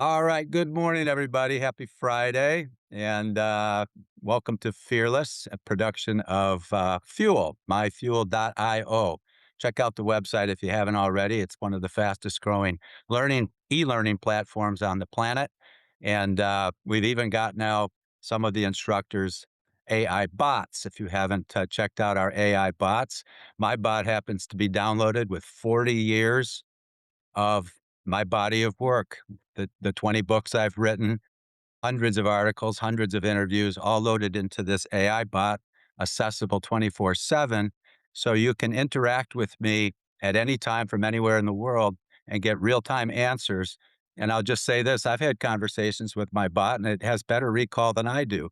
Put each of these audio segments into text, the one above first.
All right. Good morning, everybody. Happy Friday. And welcome to Fearless, a production of Fuel, myfuel.io. Check out the website if you haven't already. It's one of the fastest growing e-learning platforms on the planet. And we've even got now some of the instructors AI bots. If you haven't checked out our AI bots, my bot happens to be downloaded with 40 years of my body of work, the 20 books I've written, hundreds of articles, hundreds of interviews, all loaded into this AI bot, accessible 24/7. So you can interact with me at any time from anywhere in the world and get real time answers. And I'll just say this, I've had conversations with my bot and it has better recall than I do.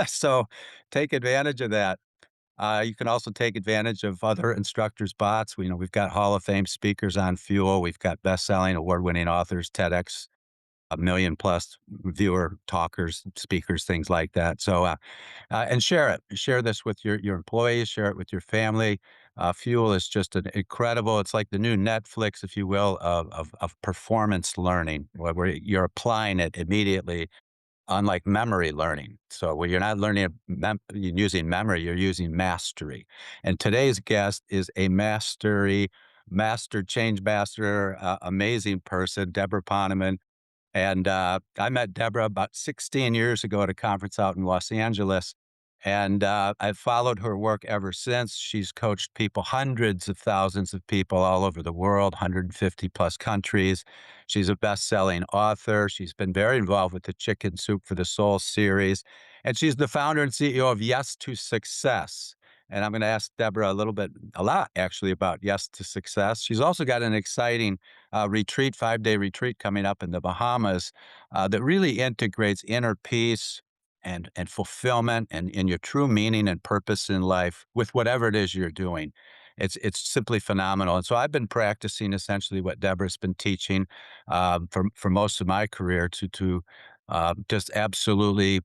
So take advantage of that. You can also take advantage of other instructors' bots. We've got Hall of Fame speakers on Fuel. We've got best-selling, award-winning authors, TEDx, a million plus viewer talkers, speakers, things like that. So, and share it. Share this with your employees. Share it with your family. Fuel is just an incredible. It's like the new Netflix, if you will, of performance learning, where you're applying it immediately, unlike memory learning. So where you're not learning you're using memory, you're using mastery. And today's guest is a change master, amazing person, Deborah Poneman. And I met Deborah about 16 years ago at a conference out in Los Angeles. And I've followed her work ever since. She's coached people, hundreds of thousands of people all over the world, 150 plus countries. She's a best selling author. She's been very involved with the Chicken Soup for the Soul series. And she's the founder and CEO of Yes to Success. And I'm going to ask Deborah a lot actually, about Yes to Success. She's also got an exciting retreat, 5-day retreat coming up in the Bahamas that really integrates inner peace and fulfillment and your true meaning and purpose in life with whatever it is you're doing. It's simply phenomenal. And so I've been practicing essentially what Deborah's been teaching for most of my career to just absolutely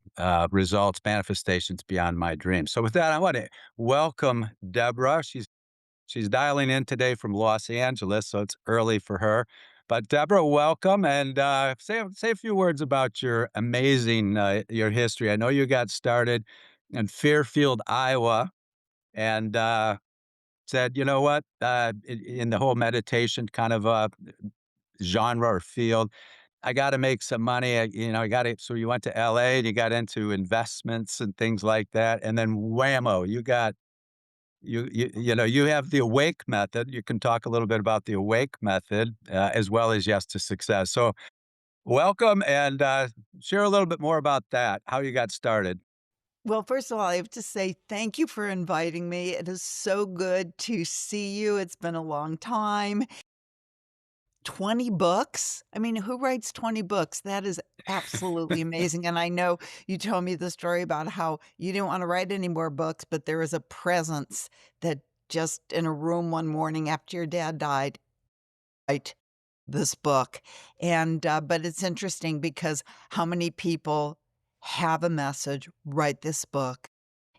results, manifestations beyond my dreams. So with that, I want to welcome Deborah. She's dialing in today from Los Angeles, so it's early for her. But Deborah, welcome, and say a few words about your amazing your history. I know you got started in Fairfield, Iowa, and said, you know what, in the whole meditation kind of genre or field, I got to make some money. I got it. So you went to LA and you got into investments and things like that, and then whammo, you have the awake method. You can talk a little bit about the awake method, as well as Yes to Success. So welcome and, share a little bit more about that, how you got started. Well, first of all, I have to say thank you for inviting me. It is so good to see you. It's been a long time. 20 books? I mean, who writes 20 books? That is absolutely amazing. And I know you told me the story about how you didn't want to write any more books, but there was a presence that just in a room one morning after your dad died, write this book. And, but it's interesting because how many people have a message, write this book,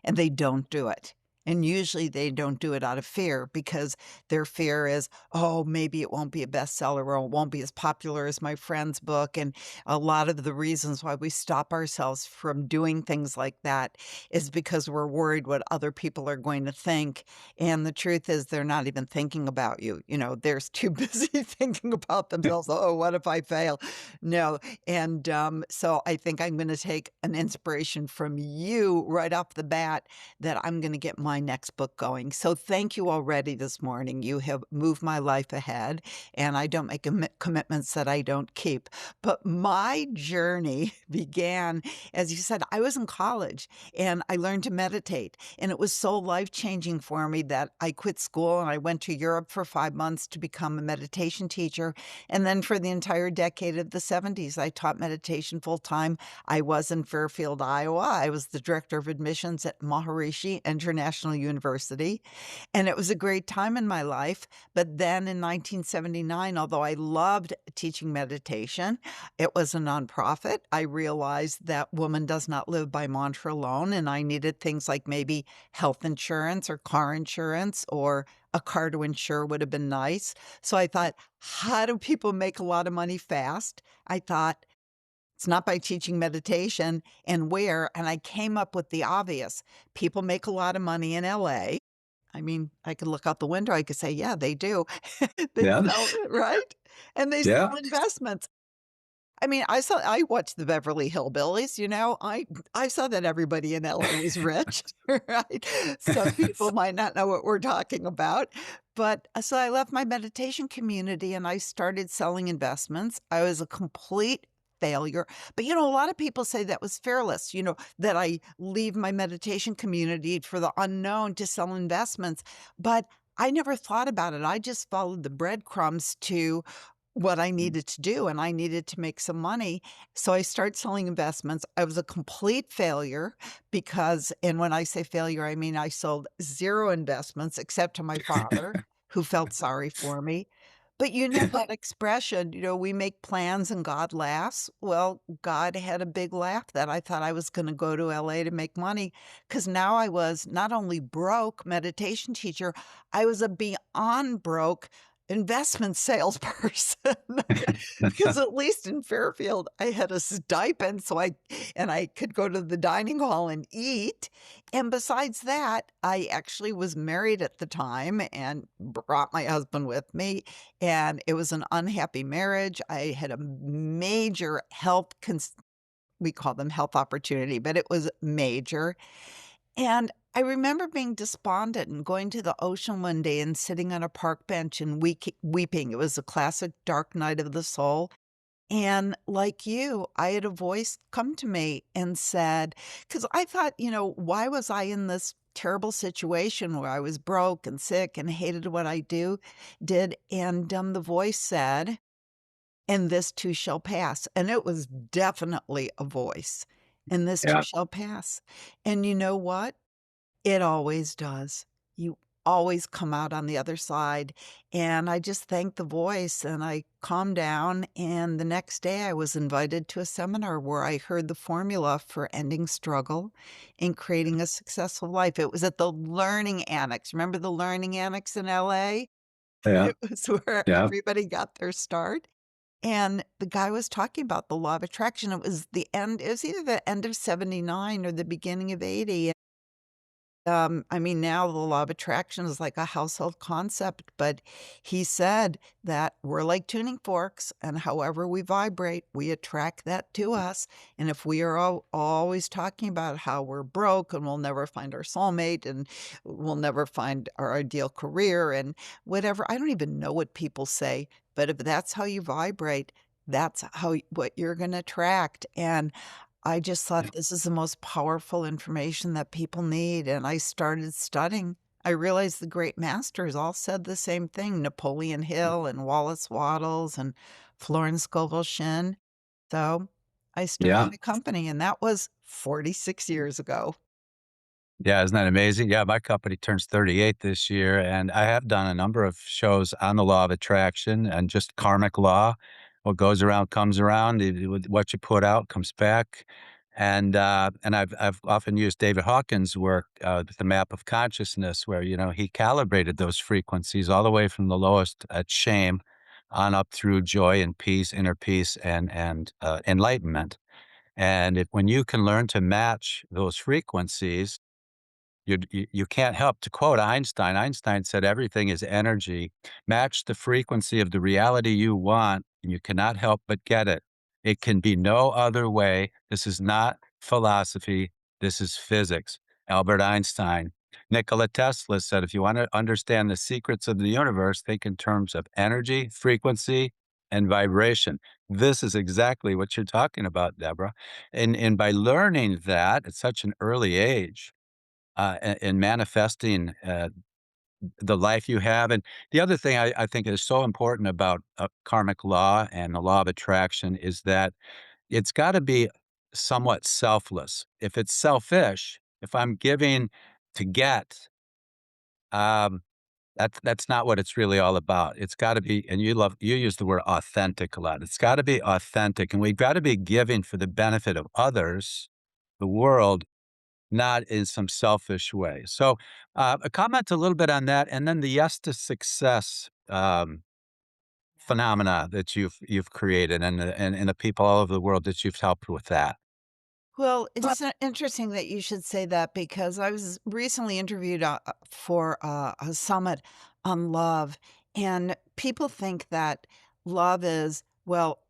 and they don't do it. And usually they don't do it out of fear because their fear is, oh, maybe it won't be a bestseller or it won't be as popular as my friend's book. And a lot of the reasons why we stop ourselves from doing things like that is because we're worried what other people are going to think. And the truth is, they're not even thinking about you. They're too busy thinking about themselves. Oh, what if I fail? No. And so I think I'm going to take an inspiration from you right off the bat that I'm going to get my next book going. So thank you already this morning. You have moved my life ahead, and I don't make commitments that I don't keep. But my journey began, as you said, I was in college and I learned to meditate. And it was so life changing for me that I quit school and I went to Europe for 5 months to become a meditation teacher. And then for the entire decade of the 70s, I taught meditation full time. I was in Fairfield, Iowa. I was the director of admissions at Maharishi International University, and it was a great time in my life. But then in 1979, although I loved teaching meditation, it was a nonprofit. I realized that woman does not live by mantra alone, and I needed things like maybe health insurance or car insurance or a car to insure would have been nice. So I thought, how do people make a lot of money fast? I thought, It's not by teaching meditation and where, and I came up with the obvious. People make a lot of money in LA. I mean, I could look out the window, I could say, "Yeah, they do." They Yeah. sell right? And they Yeah. sell investments. I mean, I watched the Beverly Hillbillies, you know, I saw that everybody in LA was rich, right? Some people might not know what we're talking about, but so I left my meditation community and I started selling investments. I was a complete failure, but, you know, a lot of people say that was fearless, you know, that I leave my meditation community for the unknown to sell investments, but I never thought about it. I just followed the breadcrumbs to what I needed to do, and I needed to make some money. So I started selling investments. I was a complete failure because and when I say failure, I mean I sold 0 investments except to my father, who felt sorry for me. But you know that expression, you know, "We make plans and God laughs." Well, God had a big laugh that I thought I was gonna go to LA to make money because now I was not only broke meditation teacher, I was a beyond broke investment salesperson. Because at least in Fairfield, I had a stipend, so I could go to the dining hall and eat, and besides that, I actually was married at the time and brought my husband with me, and it was an unhappy marriage. I had a major health we call them health opportunity, but it was major, and I remember being despondent and going to the ocean one day and sitting on a park bench and weeping. It was a classic dark night of the soul. And like you, I had a voice come to me and said, because I thought, you know, why was I in this terrible situation where I was broke and sick and hated what did? And the voice said, and this too shall pass. And it was definitely a voice. And this too Yeah. shall pass. And you know what? It always does. You always come out on the other side, and I just thanked the voice, and I calmed down, and the next day, I was invited to a seminar where I heard the formula for ending struggle and creating a successful life. It was at the Learning Annex. Remember the Learning Annex in LA? Yeah. It was where Yeah. everybody got their start, and the guy was talking about the law of attraction. It was either the end of '79 or the beginning of '80. I mean, now the law of attraction is like a household concept, but he said that we're like tuning forks, and however we vibrate, we attract that to us. And if we are always talking about how we're broke and we'll never find our soulmate and we'll never find our ideal career and whatever, I don't even know what people say, but if that's how you vibrate, that's what you're going to attract. And I just thought this is the most powerful information that people need, and I started studying. I realized the great masters all said the same thing, Napoleon Hill and Wallace Wattles and Florence Scovel Shinn. So, I started Yeah. a company, and that was 46 years ago. Yeah, isn't that amazing? Yeah, my company turns 38 this year, and I have done a number of shows on the law of attraction and just karmic law. What goes around comes around. What you put out comes back. And I've often used David Hawkins' work, with the map of consciousness, where he calibrated those frequencies all the way from the lowest at shame on up through joy and peace, inner peace, and enlightenment. And when you can learn to match those frequencies, you can't help to quote Einstein. Einstein said, "Everything is energy. Match the frequency of the reality you want, and you cannot help but get it. It can be no other way. This is not philosophy. This is physics." Albert Einstein. Nikola Tesla said, "If you want to understand the secrets of the universe, think in terms of energy, frequency, and vibration." This is exactly what you're talking about, Deborah. And by learning that at such an early age, and manifesting, the life you have. And the other thing I think is so important about, karmic law and the law of attraction is that it's gotta be somewhat selfless. If it's selfish, if I'm giving to get, um, that's not what it's really all about. It's gotta be, and you use the word authentic a lot. It's gotta be authentic, and we've gotta be giving for the benefit of others, the world, not in some selfish way. So, comment a little bit on that, and then the yes to success phenomena that you've created and the people all over the world that you've helped with that. Well, it's interesting that you should say that because I was recently interviewed for a summit on love, and people think that love is, well,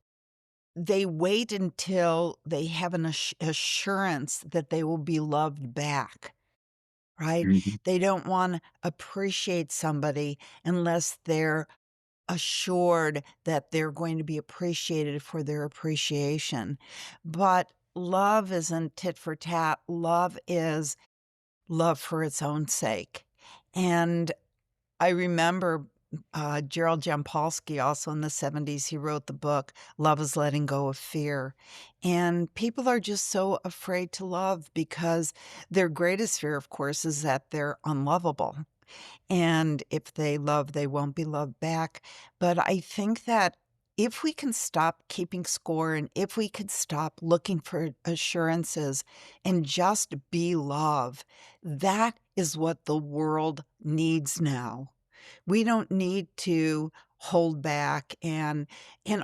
they wait until they have an assurance that they will be loved back, right? Mhm. They don't want to appreciate somebody unless they're assured that they're going to be appreciated for their appreciation. But love isn't tit for tat. Love is love for its own sake. And I remember Gerald Jampolsky, also in the 70s, he wrote the book, Love is Letting Go of Fear. And people are just so afraid to love because their greatest fear, of course, is that they're unlovable. And if they love, they won't be loved back. But I think that if we can stop keeping score and if we could stop looking for assurances and just be love, that is what the world needs now. We don't need to hold back, and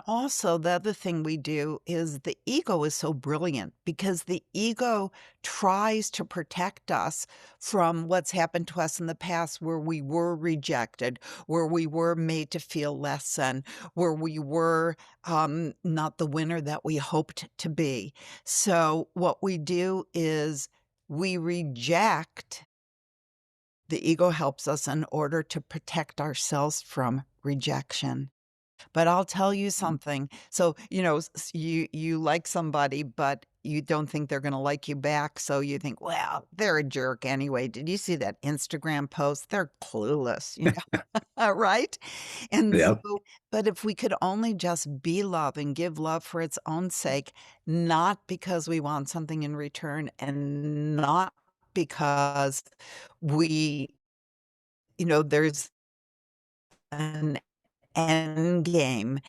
also the other thing we do is the ego is so brilliant because the ego tries to protect us from what's happened to us in the past where we were rejected, where we were made to feel less than, where we were not the winner that we hoped to be. So what we do is we reject. The ego helps us in order to protect ourselves from rejection. But I'll tell you something. So, you like somebody, but you don't think they're gonna like you back, so you think, "Well, they're a jerk anyway. Did you see that Instagram post? They're clueless," right? And Yeah. so but if we could only just be love and give love for its own sake, not because we want something in return and not because we there's an end game.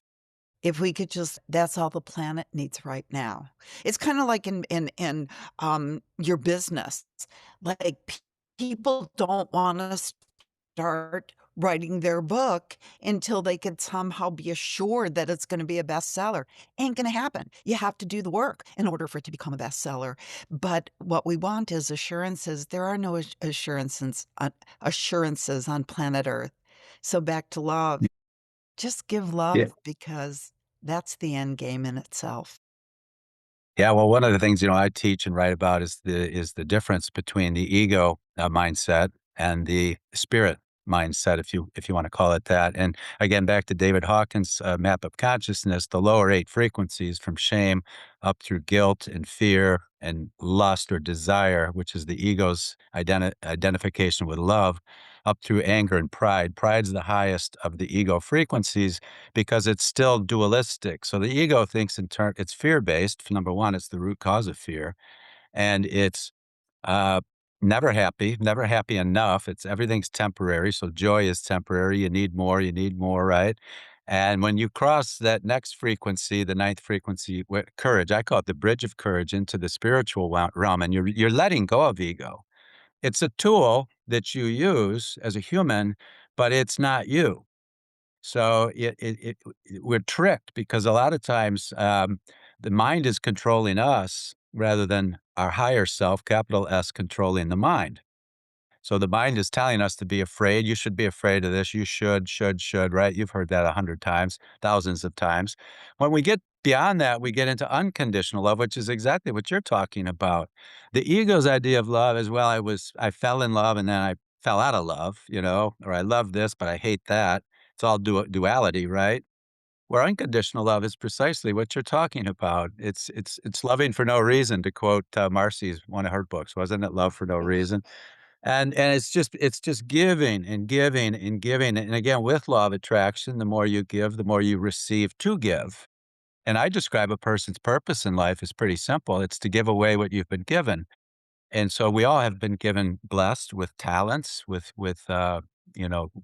If we could just that's all the planet needs right now. It's kinda like in your business. Like, people don't wanna start writing their book until they could somehow be assured that it's gonna be a bestseller. Ain't gonna happen. You have to do the work in order for it to become a bestseller. But what we want is assurances. There are no assurances on planet Earth. So back to love. Just give Yeah. love because that's the end game in itself. Yeah, well, one of the things, I teach and write about is the difference between the ego, mindset and the spirit mindset, if you wanna call it that, and again, back to David Hawkins' map of consciousness, the lower 8 frequencies from shame up through guilt and fear and lust or desire, which is the ego's identification with love, up through anger and pride. Pride's the highest of the ego frequencies, because it's still dualistic. So the ego thinks it's fear-based. Number 1, it's the root cause of fear, and it's, uh, never happy enough. It's everything's temporary, so joy is temporary. You need more, right? And when you cross that next frequency, the ninth frequency, courage, I call it the bridge of courage into the spiritual realm, and you're letting go of ego. It's a tool that you use as a human, but it's not you. So we're tricked because a lot of times, the mind is controlling us rather than our higher self, capital S, controlling the mind. So the mind is telling us to be afraid. You should be afraid of this. You should, right? You've heard that 100 times, thousands of times. When we get beyond that, we get into unconditional love, which is exactly what you're talking about. The ego's idea of love is, well, I fell in love and then I fell out of love, or I love this, but I hate that. It's all duality, right? Where unconditional love is precisely what you're talking about. It's loving for no reason, to quote Marcy's one of her books, wasn't it? Love for no reason. And it's just giving and giving and giving, and again, with law of attraction, the more you give, the more you receive to give. And I describe a person's purpose in life as pretty simple. It's to give away what you've been given. And so we all have been given blessed with talents, with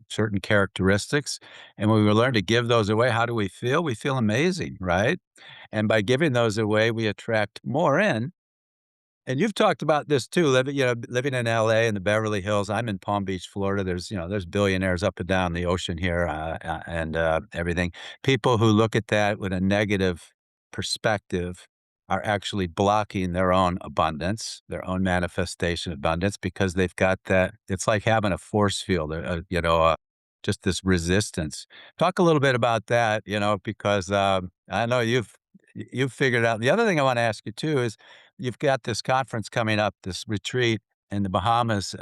certain characteristics. And when we learn to give those away, how do we feel? We feel amazing, right? And by giving those away, we attract more in, And you've talked about this too, living in LA and the Beverly Hills. I'm in Palm Beach, Florida. There's billionaires up and down the ocean here, and everything. People who look at that with a negative perspective are actually blocking their own abundance, their own manifestation of abundance, because they've got that. It's like having a force field, just this resistance. Talk a little bit about that, because I know you've figured out. The other thing I want to ask you too is you've got this conference coming up, this retreat in the Bahamas,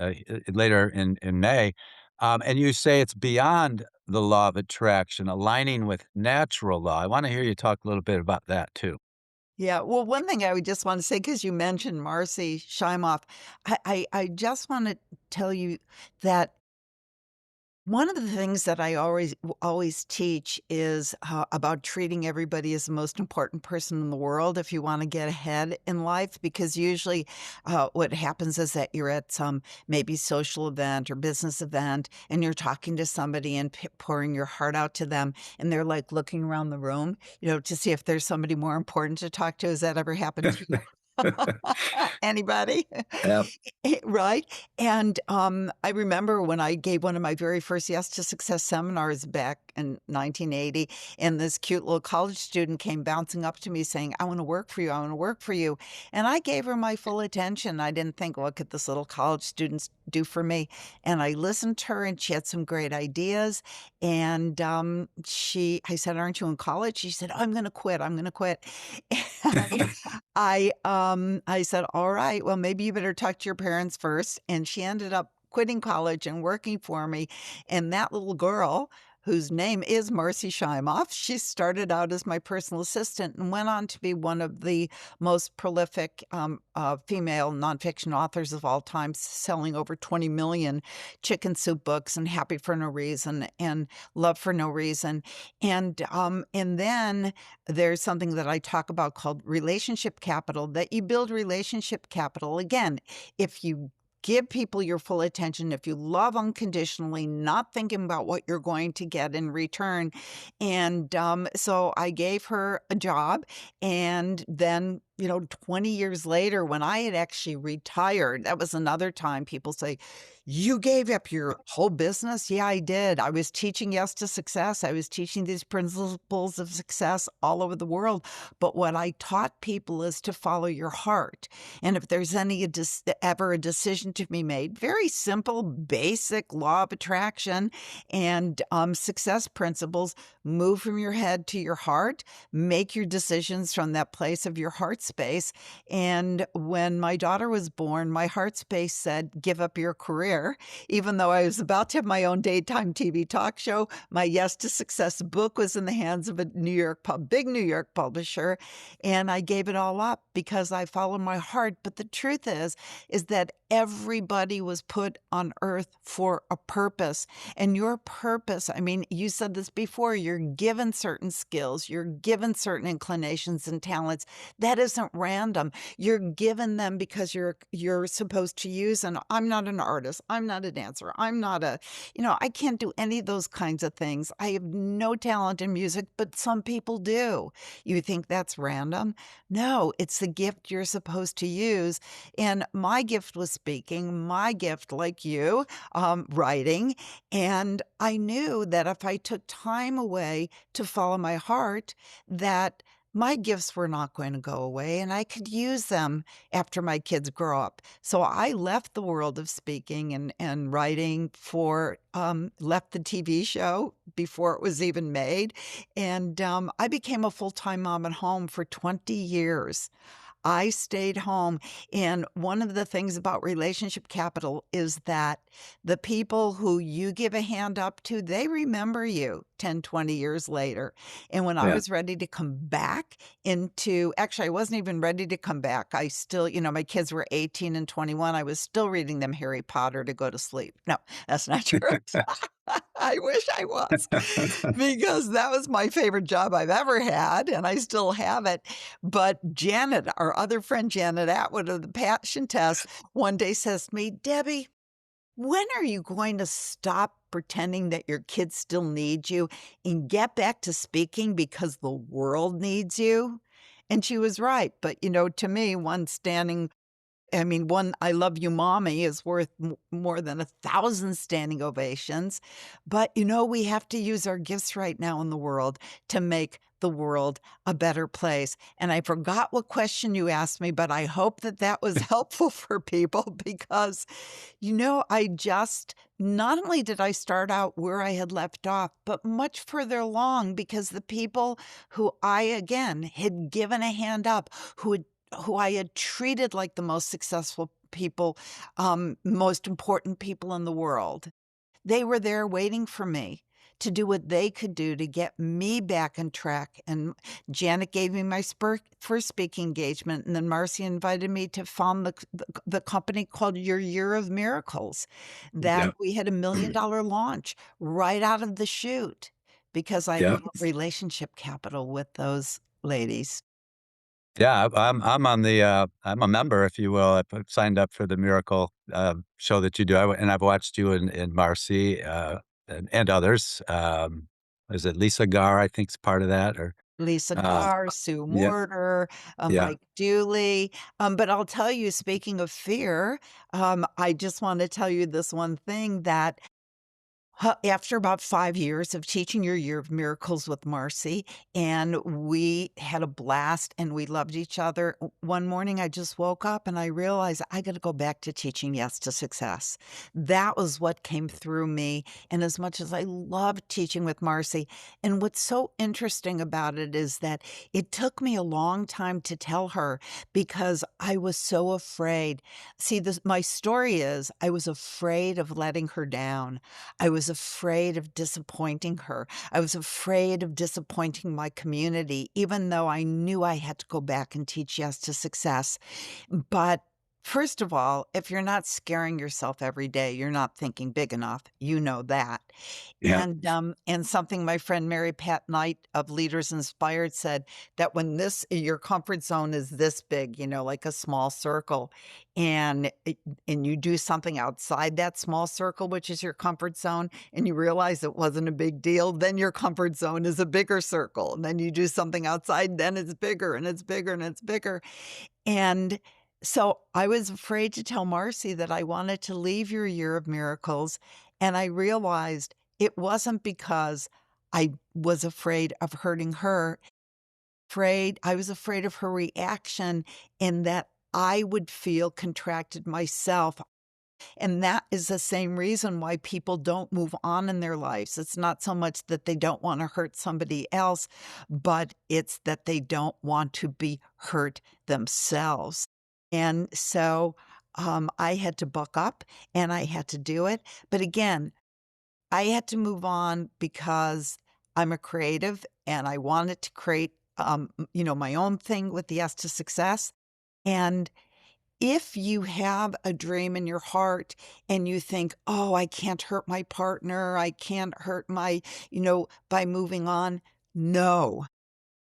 later in May, and you say it's beyond the law of attraction, aligning with natural law. I wanna hear you talk a little bit about that too. Yeah, well, one thing I would just wanna say, because you mentioned Marcy Shimoff, I just wanna tell you that one of the things that I always teach is, about treating everybody as the most important person in the world if you wanna get ahead in life, because usually, what happens is that you're at some maybe social event or business event, and you're talking to somebody and pouring your heart out to them, and they're, like, looking around the room, to see if there's somebody more important to talk to. Has that ever happened to you? Anybody? Yep. Right? And, I remember when I gave one of my very first Yes to Success seminars back in 1980, and this cute little college student came bouncing up to me saying, "I wanna work for you, I wanna work for you." And I gave her my full attention. I didn't think, "What could this little college student do for me?" And I listened to her, and she had some great ideas, and, I said, "Aren't you in college?" She said, "I'm gonna quit, I'm gonna quit." And I said, "All right, well, maybe you better talk to your parents first." And she ended up quitting college and working for me, and that little girl, whose name is Marcy Shimoff, she started out as my personal assistant and went on to be one of the most prolific, female nonfiction authors of all time, selling over 20 million Chicken Soup books and Happy for No Reason and Love for No Reason. And then there's something that I talk about called relationship capital, that you build relationship capital. Again, if you give people your full attention, if you love unconditionally, not thinking about what you're going to get in return. And so I gave her a job. And then, 20 years later, when I had actually retired, that was another time people say, "You gave up your whole business?" Yeah, I did. I was teaching Yes to Success. I was teaching these principles of success all over the world. But what I taught people is to follow your heart. And if there's ever a decision to be made, very simple, basic law of attraction and success principles, move from your head to your heart, make your decisions from that place of your heart space. And when my daughter was born, my heart space said, "Give up your career." Even though I was about to have my own daytime TV talk show, my Yes to Success book was in the hands of a big New York publisher, and I gave it all up because I followed my heart. But the truth is that everybody was put on earth for a purpose. And your purpose, I mean, you said this before, you're given certain skills, you're given certain inclinations and talents. That isn't random. You're given them because you're supposed to use. And I'm not an artist, I'm not a dancer, I can't do any of those kinds of things. I have no talent in music, but some people do. You think that's random? No, it's the gift you're supposed to use. And my gift was speaking, my gift, like you, writing. And I knew that if I took time away to follow my heart, that my gifts were not going to go away and I could use them after my kids grow up. So I left the world of speaking and writing left the TV show before it was even made. And I became a full-time mom at home for 20 years. I stayed home, and one of the things about relationship capital is that the people who you give a hand up to, they remember you 10, 20 years later. And when I Yeah. was ready to come back actually, I wasn't even ready to come back. I still, my kids were 18 and 21. I was still reading them Harry Potter to go to sleep. No, that's not true. I wish I was, because that was my favorite job I've ever had, and I still have it. But Janet, our other friend Janet Atwood of the Passion Test, one day says to me, "Debbie, when are you going to stop pretending that your kids still need you and get back to speaking because the world needs you?" And she was right. But, to me, one standing I mean, one "I love you, mommy" is worth more than 1,000 standing ovations, but, we have to use our gifts right now in the world to make the world a better place, and I forgot what question you asked me, but I hope that that was helpful for people because, I just not only did I start out where I had left off, but much further along because the people who I, again, had given a hand up, who I had treated like the most successful people, most important people in the world. They were there waiting for me to do what they could do to get me back on track, and Janet gave me my first speaking engagement, and then Marcy invited me to found the company called Your Year of Miracles, that Yeah. we had a $1,000,000 launch right out of the chute because I Yeah. built relationship capital with those ladies. Yeah, I'm on the, I'm a member, if you will. I've signed up for the Miracle, show that you do, and I've watched you and Marcy, and others. Is it Lisa Garr, I think, is part of that, or, Lisa uh Carr, Sue yeah, Morter, yeah, Mike Dooley, but I'll tell you, speaking of fear, I just wanna tell you this one thing that after about 5 years of teaching Your Year of Miracles with Marcy, and we had a blast and we loved each other. One morning, I just woke up and I realized I gotta go back to teaching Yes to Success. That was what came through me, and as much as I loved teaching with Marcy, and what's so interesting about it is that it took me a long time to tell her because I was so afraid. See, my story is I was afraid of letting her down. I was afraid of disappointing her. I was afraid of disappointing my community, even though I knew I had to go back and teach Yes to Success. But first of all, if you're not scaring yourself every day, you're not thinking big enough. You know that. yeah. And something my friend Mary Pat Knight of Leaders Inspired said that when your comfort zone is this big, like a small circle, and and you do something outside that small circle, which is your comfort zone, and you realize it wasn't a big deal, then your comfort zone is a bigger circle. And then you do something outside, then it's bigger and it's bigger and it's bigger. And so I was afraid to tell Marcy that I wanted to leave Your Year of Miracles, and I realized it wasn't because I was afraid of hurting her. I was afraid of her reaction and that I would feel contracted myself. And that is the same reason why people don't move on in their lives. It's not so much that they don't want to hurt somebody else, but it's that they don't want to be hurt themselves. And so I had to buck up and I had to do it. But again, I had to move on because I'm a creative and I wanted to create, my own thing with the Yes to Success. And if you have a dream in your heart and you think, "Oh, I can't hurt my partner, I can't hurt by moving on." No,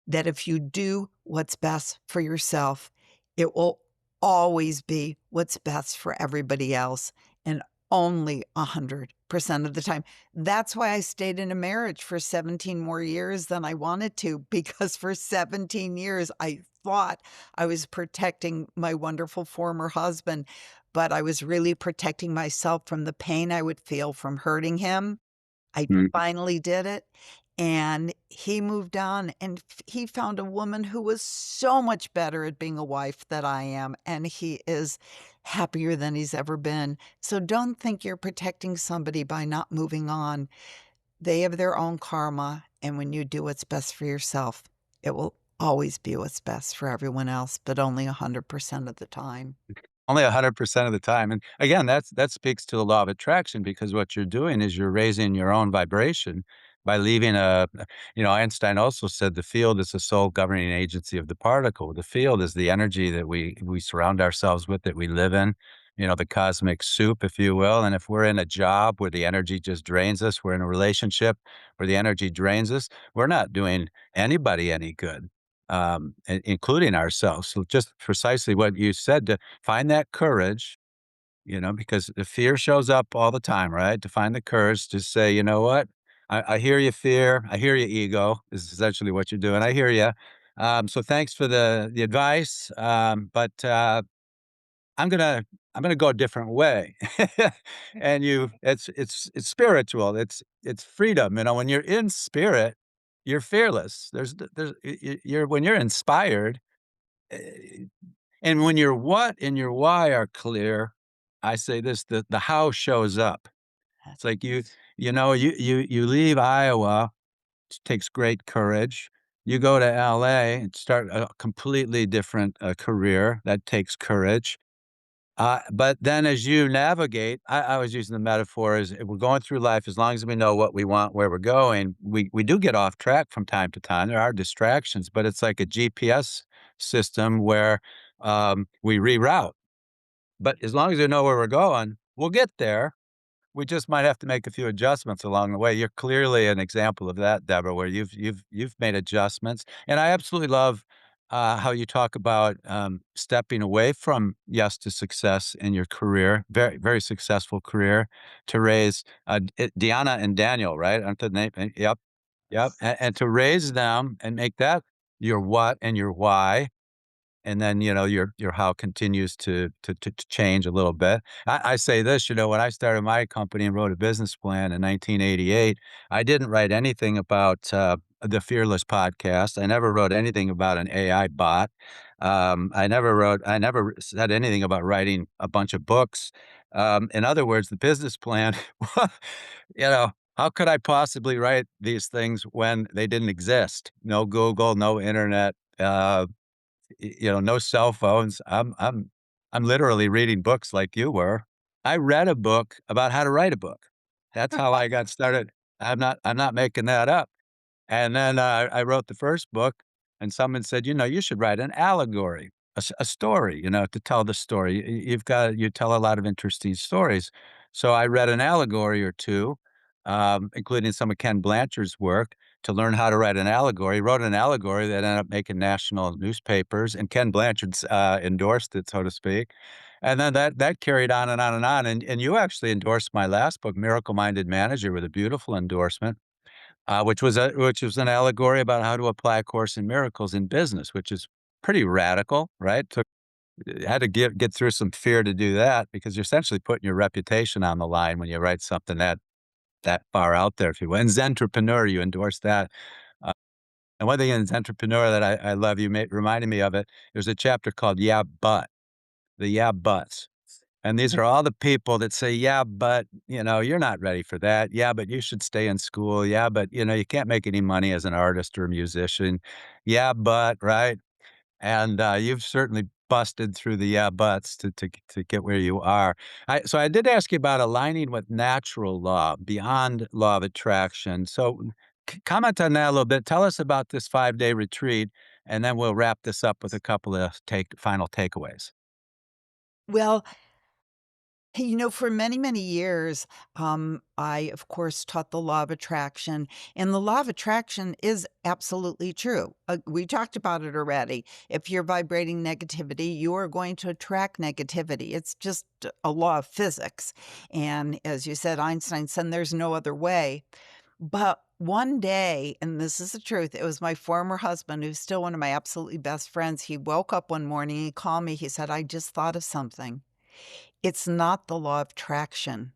that if you do what's best for yourself, it will always be what's best for everybody else and only 100% of the time. That's why I stayed in a marriage for 17 more years than I wanted to, because for 17 years I thought I was protecting my wonderful former husband, but I was really protecting myself from the pain I would feel from hurting him. I Mm. finally did it, and he moved on, and he found a woman who was so much better at being a wife than I am, and he is happier than he's ever been. So don't think you're protecting somebody by not moving on. They have their own karma, and when you do what's best for yourself, it will always be what's best for everyone else, but only 100% of the time. Only 100% of the time, and again, that speaks to the law of attraction because what you're doing is you're raising your own vibration by leaving Einstein also said the field is the sole governing agency of the particle. The field is the energy that we surround ourselves with, that we live in, the cosmic soup, if you will, and if we're in a job where the energy just drains us, we're in a relationship where the energy drains us, we're not doing anybody any good, including ourselves. So just precisely what you said, to find that courage, because the fear shows up all the time, right? To find the courage to say, you know what? I hear you, fear. I hear you, ego, is essentially what you're doing. I hear you. So thanks for the advice. But I'm gonna I'm gonna go a different way. And it's spiritual, it's freedom, when you're in spirit, you're fearless. There's you're when you're inspired, eh, and when your what and your why are clear, I say this, the how shows up. It's like you leave Iowa, it takes great courage. You go to LA and start a completely different, career, that takes courage. But then as you navigate, I was using the metaphor as we're going through life, as long as we know what we want, where we're going, we do get off track from time to time. There are distractions, but it's like a GPS system where, we reroute. But as long as we know where we're going, we'll get there. We just might have to make a few adjustments along the way. You're clearly an example of that, Deborah, where you've made adjustments, and I absolutely love, how you talk about, stepping away from yes to success in your career, very very successful career, to raise, Deanna and Daniel, right? Aren't the name? Yep, yep, and to raise them and make that your what and your why, and then, your how continues to change a little bit. I say this, when I started my company and wrote a business plan in 1988, I didn't write anything about, the Fearless podcast. I never wrote anything about an AI bot. I never said anything about writing a bunch of books. In other words, the business plan, how could I possibly write these things when they didn't exist? No Google, no internet, no cell phones. I'm literally reading books like you were. I read a book about how to write a book. That's how I got started. I'm not making that up. And then, I wrote the first book, and someone said, "You should write an allegory, a story, to tell the story. You tell a lot of interesting stories." So I read an allegory or 2, including some of Ken Blanchard's work to learn how to write an allegory. Wrote an allegory that ended up making national newspapers, and Ken Blanchard's, endorsed it, so to speak. And then that carried on and on and on, and you actually endorsed my last book, Miracle Minded Manager, with a beautiful endorsement, which was an allegory about how to apply A Course in Miracles in business, which is pretty radical, right? Had to get through some fear to do that because you're essentially putting your reputation on the line when you write something that far out there, if you will. And Zentrepreneur, you endorse that. Uh, and one thing in Zentrepreneur that I love, reminded me of it. There's a chapter called Yeah, But, the Yeah, Buts. And these are all the people that say, "Yeah, but, you're not ready for that. Yeah, but you should stay in school. Yeah, but, you can't make any money as an artist or a musician. Yeah, but," right? And, you've certainly busted through the yeah buts to get where you are. So I did ask you about aligning with natural law beyond law of attraction. So comment on that a little bit. Tell us about this 5-day retreat, and then we'll wrap this up with a couple of final takeaways. Well, for many, many years, I, of course, taught the law of attraction, and the law of attraction is absolutely true. We talked about it already. If you're vibrating negativity, you are going to attract negativity. It's just a law of physics. And as you said, Einstein said there's no other way. But one day, and this is the truth, it was my former husband, who's still one of my absolutely best friends. He woke up one morning, he called me, he said, "I just thought of something. It's not the law of attraction.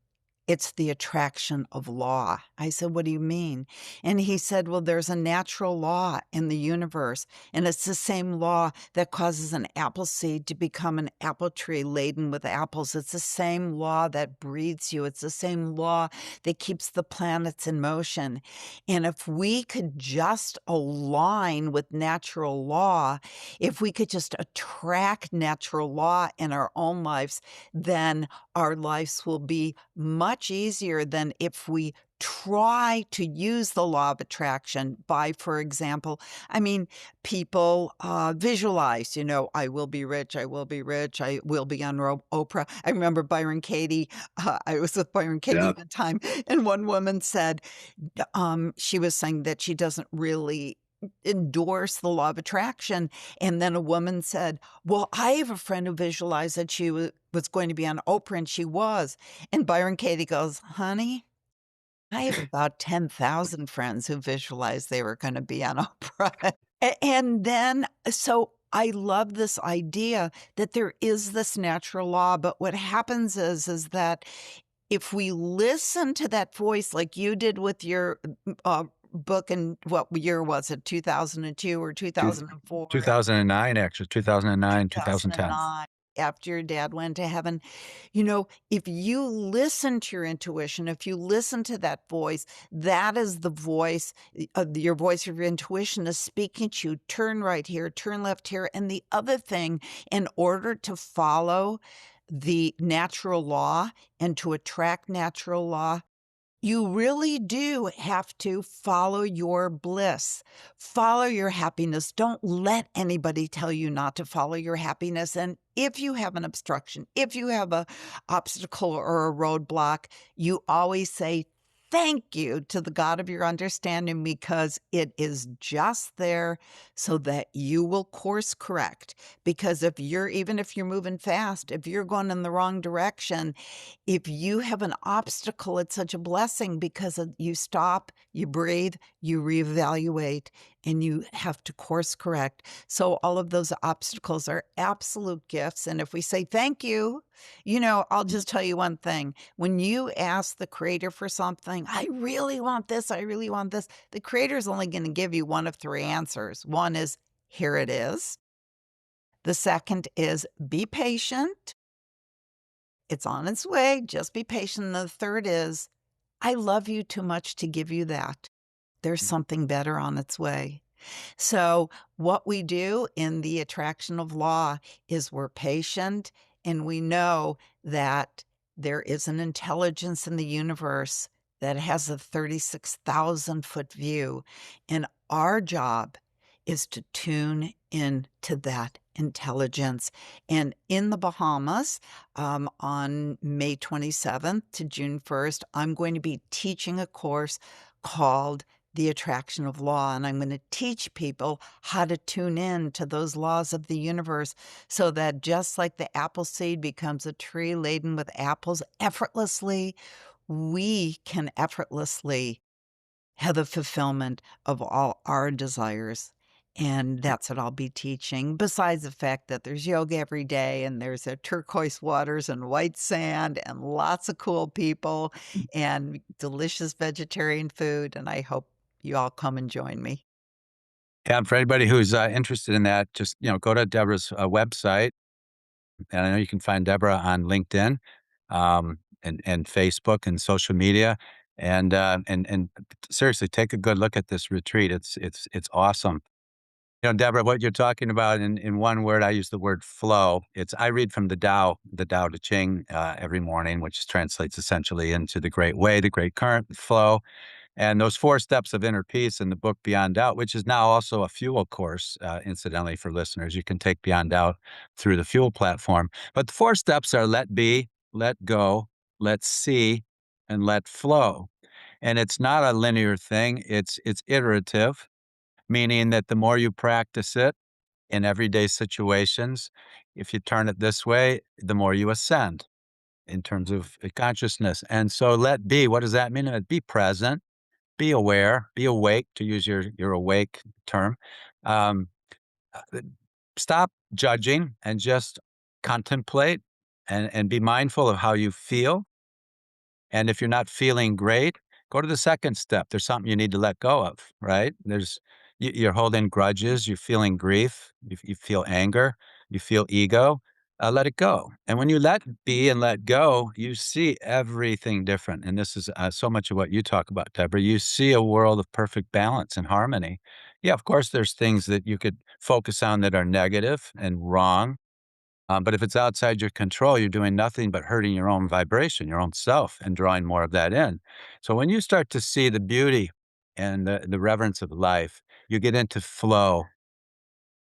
It's the attraction of law." I said, "What do you mean?" And he said, "Well, there's a natural law in the universe, and it's the same law that causes an apple seed to become an apple tree laden with apples. It's the same law that breathes you. It's the same law that keeps the planets in motion. And if we could just align with natural law, if we could just attract natural law in our own lives, then our lives will be much easier than if we try to use the law of attraction by, for example, I mean, people visualize, I will be rich, I will be rich, I will be on Oprah. I remember Byron Katie. I was with Byron Katie Yeah. one time, and one woman said, she was saying that she doesn't really endorse the law of attraction. And then a woman said, "Well, I have a friend who visualized that she was going to be on Oprah, and she was." And Byron Katie goes, "Honey, I have about 10,000 friends who visualized they were gonna be on Oprah." And then so I love this idea that there is this natural law, but what happens is that if we listen to that voice like you did with your, book in what year was it, 2002 or Two 2004? 2009, actually, 2009, 2010. 2009, after your dad went to heaven. You know, if you listen to your intuition, if you listen to that voice, that is the voice, your voice of your intuition is speaking to you. Turn right here, turn left here. And the other thing, in order to follow the natural law and to attract natural law, you really do have to follow your bliss, follow your happiness. Don't let anybody tell you not to follow your happiness. And if you have an obstruction, if you have a obstacle or a roadblock, you always say thank you to the God of your understanding because it is just there so that you will course correct. Because even if you're moving fast, if you're going in the wrong direction, if you have an obstacle, it's such a blessing because you stop, you breathe, you reevaluate, and you have to course correct. So all of those obstacles are absolute gifts. And if we say thank you, I'll just tell you one thing. When you ask the creator for something, I really want this, I really want this, the creator is only going to give you one of three answers. One is, here it is. The second is, be patient. It's on its way. Just be patient. And the third is, I love you too much to give you that. There's something better on its way. So, what we do in the attraction of law is we're patient and we know that there is an intelligence in the universe that has a 36,000-foot view. And our job is to tune in to that intelligence. And in the Bahamas, on May 27th to June 1st, I'm going to be teaching a course called The Attraction of Law. And I'm going to teach people how to tune in to those laws of the universe so that just like the apple seed becomes a tree laden with apples effortlessly, we can effortlessly have the fulfillment of all our desires. And that's what I'll be teaching, besides the fact that there's yoga every day and there's a turquoise waters and white sand and lots of cool people and delicious vegetarian food. And I hope you all come and join me. And for anybody who's interested in that, just go to Deborah's website, and I know you can find Deborah on LinkedIn, and Facebook and social media, and seriously, take a good look at this retreat. It's awesome. Deborah, what you're talking about in one word, I use the word flow. I read from the Tao Te Ching every morning, which translates essentially into the great way, the great current, the flow. And those four steps of inner peace in the book Beyond Doubt, which is now also a Fuel course, incidentally, for listeners. You can take Beyond Doubt through the Fuel platform. But the four steps are let be, let go, let see, and let flow. And it's not a linear thing. It's iterative, meaning that the more you practice it in everyday situations, if you turn it this way, the more you ascend in terms of consciousness. And so let be, what does that mean? Be present, be aware, be awake, to use your awake term. Um, uh, Stop judging and just contemplate and be mindful of how you feel. And if you're not feeling great, go to the second step. There's something you need to let go of, right? You're holding grudges, you're feeling grief, you feel anger, you feel ego. Let it go. And when you let be and let go, you see everything different. And this is so much of what you talk about, Deborah. You see a world of perfect balance and harmony. Yeah, of course, there's things that you could focus on that are negative and wrong, but if it's outside your control, you're doing nothing but hurting your own vibration, your own self, and drawing more of that in. So when you start to see the beauty and the reverence of life, you get into flow.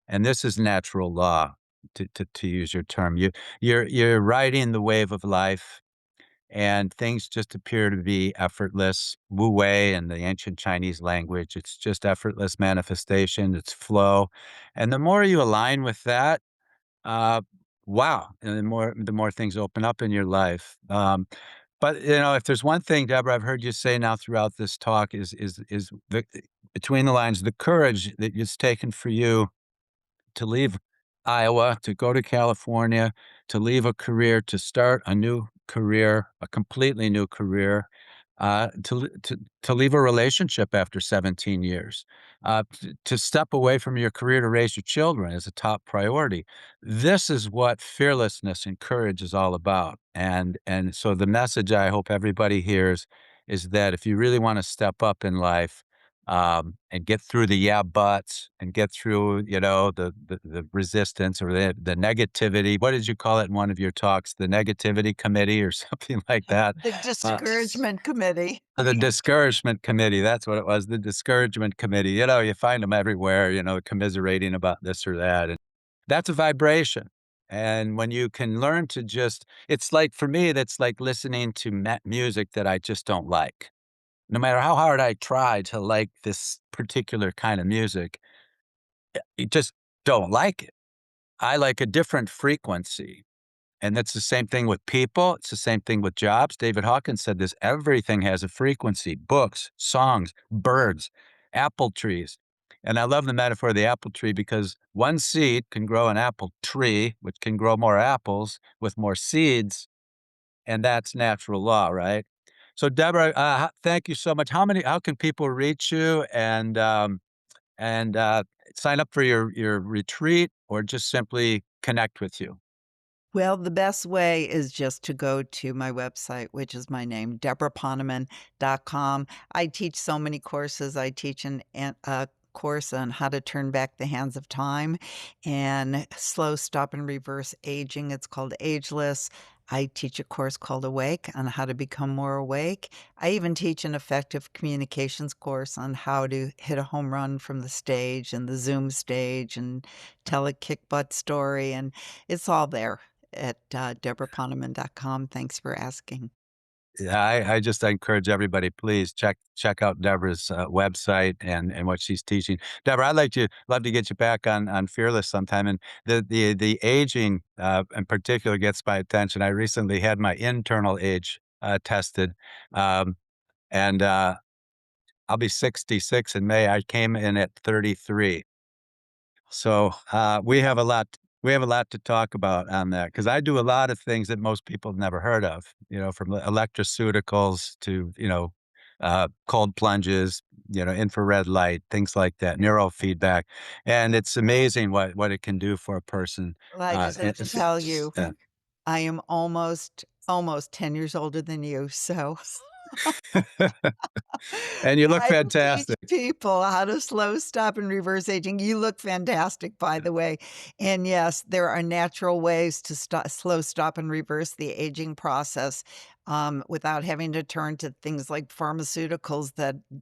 And this is natural law, to use your term. You're riding the wave of life, and things just appear to be effortless. Wu Wei in the ancient Chinese language, it's just effortless manifestation, it's flow. And the more you align with that, uh, wow, and the more things open up in your life. But, if there's one thing, Deborah, I've heard you say now throughout this talk is between the lines, the courage that it's taken for you to leave Iowa, to go to California, to leave a career, to start a new career, a completely new career, to leave a relationship after 17 years, to step away from your career to raise your children is a top priority. This is what fearlessness and courage is all about. And so the message I hope everybody hears is that if you really want to step up in life, and get through the yeah buts and get through, the resistance or the negativity. What did you call it in one of your talks? The negativity committee or something like that. The Uh, discouragement committee. the discouragement committee. That's what it was. The discouragement committee. You find them everywhere, commiserating about this or that. And that's a vibration. And when you can learn to it's like for me, that's like listening to music that I just don't like. No matter how hard I try to like this particular kind of music, you just don't like it. I like a different frequency. And that's the same thing with people. It's the same thing with jobs. David Hawkins said this everything has a frequency: books, songs, birds, apple trees. And I love the metaphor of the apple tree because one seed can grow an apple tree, which can grow more apples with more seeds. And that's natural law, right? So, Deborah, thank you so much. How can people reach you and sign up for your retreat or just simply connect with you? Well, the best way is just to go to my website, which is my name, deborahponeman.com. I teach so many courses. I teach a course on how to turn back the hands of time and slow, stop, and reverse aging. It's called Ageless. I teach a course called Awake on how to become more awake. I even teach an effective communications course on how to hit a home run from the stage and the Zoom stage and tell a kick butt story. And it's all there at, deborahponeman.com. Thanks for asking. Yeah, I encourage everybody, please check out Deborah's website and what she's teaching. Deborah, love to get you back on Fearless sometime. And the aging in particular gets my attention. I recently had my internal age tested, um, and I'll be 66 in May. I came in at 33. So, we have a lot to talk about on that because I do a lot of things that most people have never heard of, from electroceuticals to, cold plunges, infrared light, things like that, neurofeedback, and it's amazing what it can do for a person, Well, I just have and to tell you, yeah. I am almost 10 years older than you, so And you look I teach fantastic. people how to slow, stop, and reverse aging. You look fantastic, by the way. And yes, there are natural ways to slow, stop, and reverse the aging process without having to turn to things like pharmaceuticals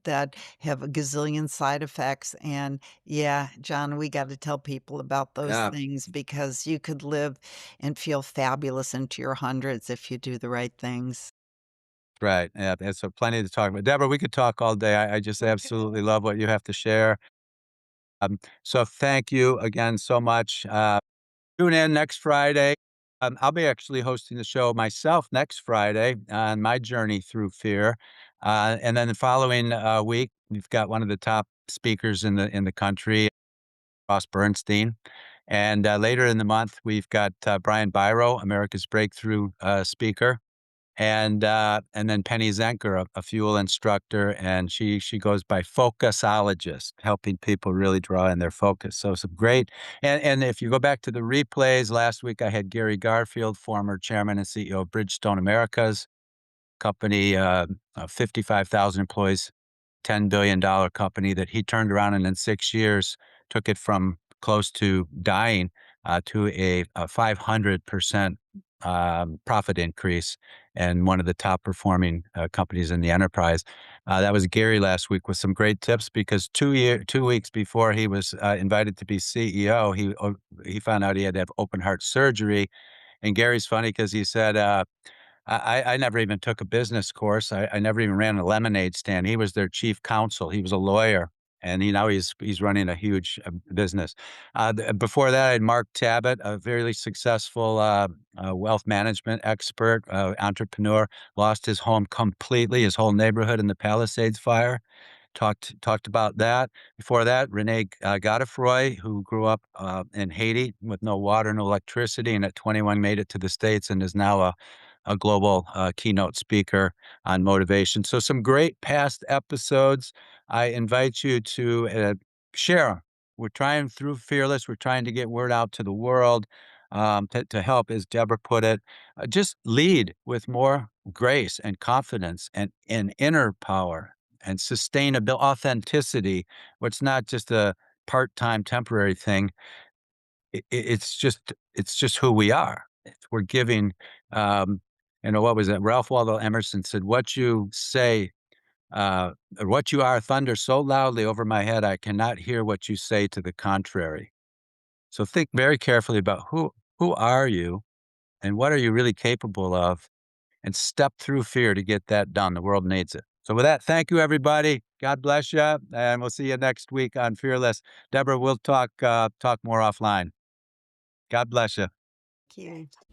that have a gazillion side effects. And yeah, John, we got to tell people about those Yeah. things because you could live and feel fabulous into your hundreds if you do the right things. Right, yeah, and so plenty to talk about. Deborah, we could talk all day. I just Okay. absolutely love what you have to share. So thank you again so much. Tune in next Friday. I'll be actually hosting the show myself next Friday on my journey through fear. And then the following week, we've got one of the top speakers in the country, Ross Bernstein. And later in the month, we've got Brian Biro, America's breakthrough speaker, and then Penny Zenker, a fuel instructor, and she goes by Focusologist, helping people really draw in their focus. So some great, and if you go back to the replays, last week I had Gary Garfield, former chairman and CEO of Bridgestone Americas company, 55,000 employees, $10 billion company that he turned around and in 6 years took it from close to dying to a 500% profit increase and one of the top performing companies in the enterprise. That was Gary last week with some great tips because 2 weeks before he was invited to be CEO, he found out he had to have open heart surgery. And Gary's funny because he said, I never even took a business course. I never even ran a lemonade stand. He was their chief counsel. He was a lawyer, and he's running a huge business. Before that, I had Mark Tabbitt, a very successful wealth management expert, entrepreneur. Lost his home completely, his whole neighborhood in the Palisades fire. talked about that. Before that, Renee Godefroy, who grew up in Haiti with no water, no electricity, and at 21 made it to the States and is now a global keynote speaker on motivation. So, some great past episodes. I invite you to share. We're trying through Fearless, we're trying to get word out to the world to help, as Deborah put it, just lead with more grace and confidence and inner power and sustainable authenticity, which not just a part-time temporary thing. It's just who we are. We're giving, um, what was it? Ralph Waldo Emerson said, "What you say, or what you are thunder so loudly over my head, I cannot hear what you say to the contrary." So think very carefully about who are you and what are you really capable of, and step through fear to get that done. The world needs it. So with that, thank you, everybody. God bless you, and we'll see you next week on Fearless. Deborah, we'll talk more offline. God bless you. Thank you.